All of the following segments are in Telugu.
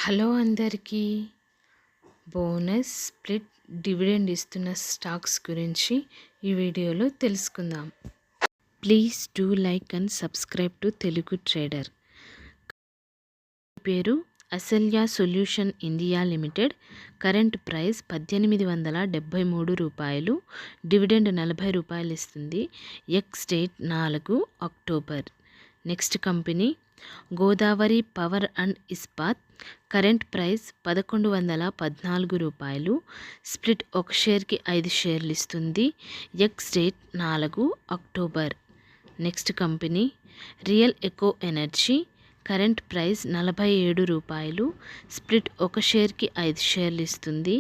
హలో అందరికీ. బోనస్, స్ప్లిట్, డివిడెండ్ ఇస్తున్న స్టాక్స్ గురించి ఈ వీడియోలో తెలుసుకుందాం. Please do like and subscribe to Telugu trader. పేరు అసల్యా solution India limited. Current price రూ. 1873. డివిడెండ్ రూ. 40 ఇస్తుంది. Ex date 4 October. Next company Godavari power and Ispat. Current price రూ. 1114. స్ప్లిట్ ఒక షేర్కి 5 షేర్లు ఇస్తుంది. Ex date 4 October. Next company real eco energy. Current price రూ. 47. స్ప్లిట్ ఒక షేర్కి 5 షేర్లు ఇస్తుంది.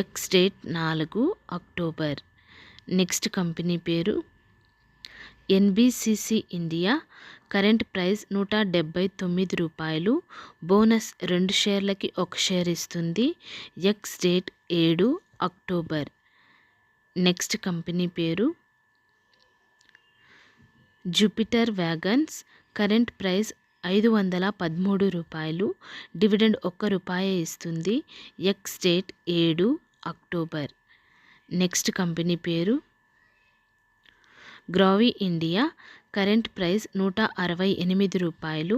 Ex date 4 October. Next company పేరు ఎన్బిసిసి ఇండియా. కరెంట్ ప్రైస్ రూ. 179. బోనస్ 2 షేర్లకి 1 షేర్ ఇస్తుంది. Ex date 7 October. Next company పేరు జూపిటర్ వ్యాగన్స్. కరెంట్ ప్రైస్ రూ. 513. డివిడెండ్ రూ. 1 ఇస్తుంది. Ex date 7 October. Next company పేరు గ్రావి ఇండియా. కరెంట్ ప్రైస్ రూ. 168.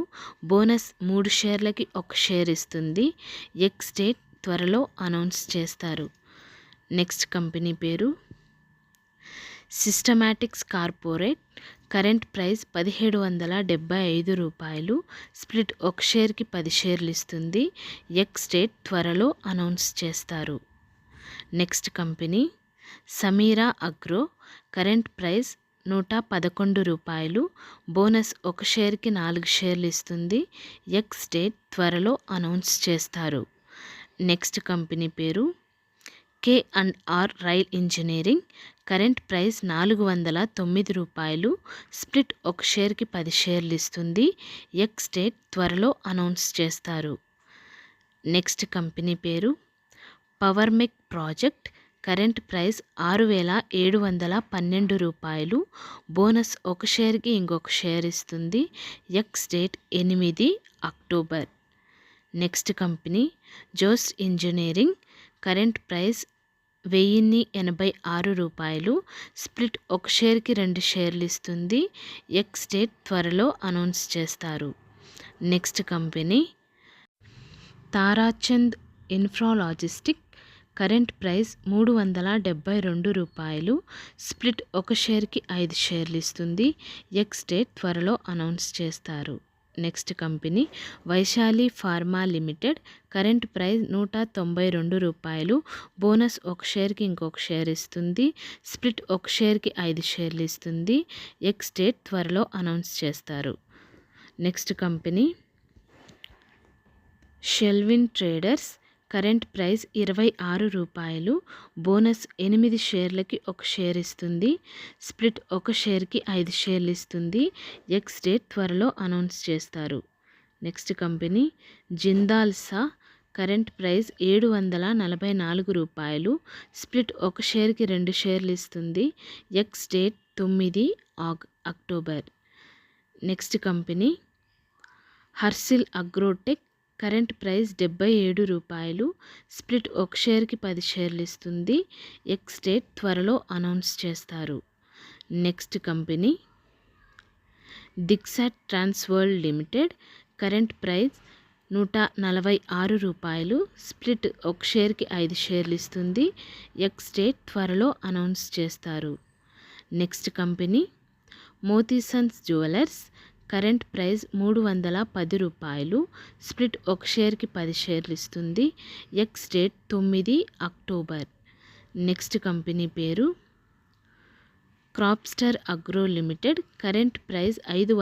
బోనస్ 3 షేర్లకి 1 షేర్ ఇస్తుంది. ఎక్స్ డేట్ త్వరలో అనౌన్స్ చేస్తారు. నెక్స్ట్ కంపెనీ పేరు సిస్టమాటిక్స్ కార్పొరేట్. కరెంట్ ప్రైస్ రూ. 1775. స్ప్లిట్ ఒక షేర్కి 10 షేర్లు ఇస్తుంది. ఎక్స్ డేట్ త్వరలో అనౌన్స్ చేస్తారు. Next company Sameera agro. Current price రూ. 111. బోనస్ 1 షేర్కి 4 షేర్లు ఇస్తుంది. ఎక్స్ డేట్ త్వరలో అనౌన్స్ చేస్తారు. నెక్స్ట్ కంపెనీ పేరు K&R rail engineering. Current price రూ. 409. స్ప్లిట్ ఒక షేర్కి 10 షేర్లు ఇస్తుంది. ఎక్స్ డేట్ త్వరలో అనౌన్స్ చేస్తారు. నెక్స్ట్ కంపెనీ పేరు పవర్మెక్ ప్రాజెక్ట్. కరెంట్ ప్రైస్ రూ. 6712. బోనస్ 1 షేర్కి ఇంకొక షేర్ ఇస్తుంది. Ex date 8 October. Next company జోస్ ఇంజనీరింగ్. కరెంట్ ప్రైస్ రూ. 1086. స్ప్లిట్ ఒక షేర్కి 2 షేర్లు ఇస్తుంది. ఎక్స్ డేట్ త్వరలో అనౌన్స్ చేస్తారు. Next company Tarachand infralogistic. Current price రూ. 372. స్ప్లిట్ ఒక షేర్కి 5 షేర్లు ఇస్తుంది. ఎక్స్ డేట్ త్వరలో అనౌన్స్ చేస్తారు. Next company Vaishali pharma limited. Current price రూ. 192. బోనస్ 1 షేర్కి ఇంకొక షేర్ ఇస్తుంది. స్ప్లిట్ ఒక షేర్కి 5 షేర్లు ఇస్తుంది. ఎక్స్ డేట్ త్వరలో అనౌన్స్ చేస్తారు. నెక్స్ట్ కంపెనీ షెల్విన్ ట్రేడర్స్. కరెంట్ ప్రైస్ రూ. 26. బోనస్ 8 షేర్లకి 1 షేర్ ఇస్తుంది. స్ప్లిట్ ఒక షేర్కి 5 షేర్లు ఇస్తుంది. ఎక్స్ డేట్ త్వరలో అనౌన్స్ చేస్తారు. Next company Jindal saw. Current price రూ. 744. స్ప్లిట్ ఒక షేర్కి 2 షేర్లు ఇస్తుంది. Ex date 9 October. Next company Harshil agrotech. Current price రూ. 77. స్ప్లిట్ ఒక షేర్కి 10 షేర్లు ఇస్తుంది. ఎక్స్ డేట్ త్వరలో అనౌన్స్ చేస్తారు. నెక్స్ట్ కంపెనీ దిక్సాట్ ట్రాన్స్వరల్డ్ లిమిటెడ్. కరెంట్ ప్రైస్ రూ. 146. స్ప్లిట్ ఒక షేర్కి 5 షేర్లు ఇస్తుంది. ఎక్స్ డేట్ త్వరలో అనౌన్స్ చేస్తారు. Next company Motisons jewellers. Current price రూ. 310. స్ప్లిట్ ఒక షేర్కి 10 షేర్లు ఇస్తుంది. Ex date 9 October. Next company పేరు cropster agro limited. Current price రూ.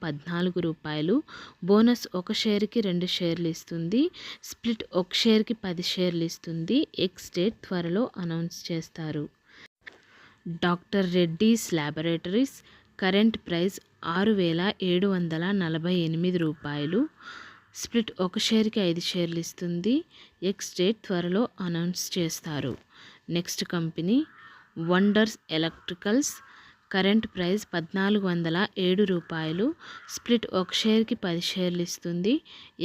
514. బోనస్ 1 షేర్కి 2 షేర్లు ఇస్తుంది. స్ప్లిట్ ఒక షేర్కి 10 షేర్లు ఇస్తుంది. ఎక్స్ డేట్ త్వరలో అనౌన్స్ చేస్తారు. Doctor Reddy's Laboratories. Current price రూ. 6748. స్ప్లిట్ ఒక షేర్కి 5 షేర్లు ఇస్తుంది. ఎక్స్ డేట్ త్వరలో అనౌన్స్ చేస్తారు. Next company Wonders Electricals. Current price 1407 రూపాయలు. స్ప్లిట్ ఒక షేర్కి 10 షేర్లు ఇస్తుంది.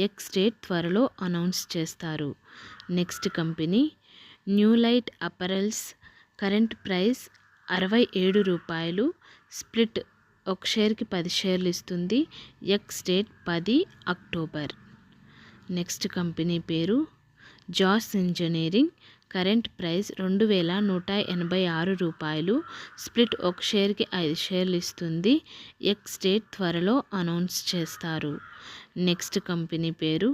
ఎక్స్ డేట్ త్వరలో అనౌన్స్ చేస్తారు. Next company New Light Apparels. Current price 67 రూపాయలు. స్ప్లిట్ ఒక షేర్కి 10 షేర్లు ఇస్తుంది. Ex date 10 October. Next company పేరు జాస్ ఇంజనీరింగ్. కరెంట్ ప్రైస్ 2186 రూపాయలు. స్ప్లిట్ ఒక షేర్కి 5 షేర్లు ఇస్తుంది. ఎక్స్ డేట్ త్వరలో అనౌన్స్ చేస్తారు. నెక్స్ట్ కంపెనీ పేరు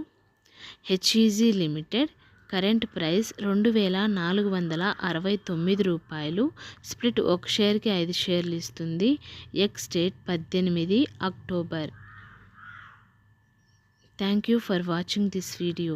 హెచ్ఈజీ లిమిటెడ్. కరెంట్ ప్రైస్ 2469 రూపాయలు. స్ప్లిట్ ఒక షేర్కి 5 షేర్లు ఇస్తుంది. Ex date 18 October. Thank you for watching this video.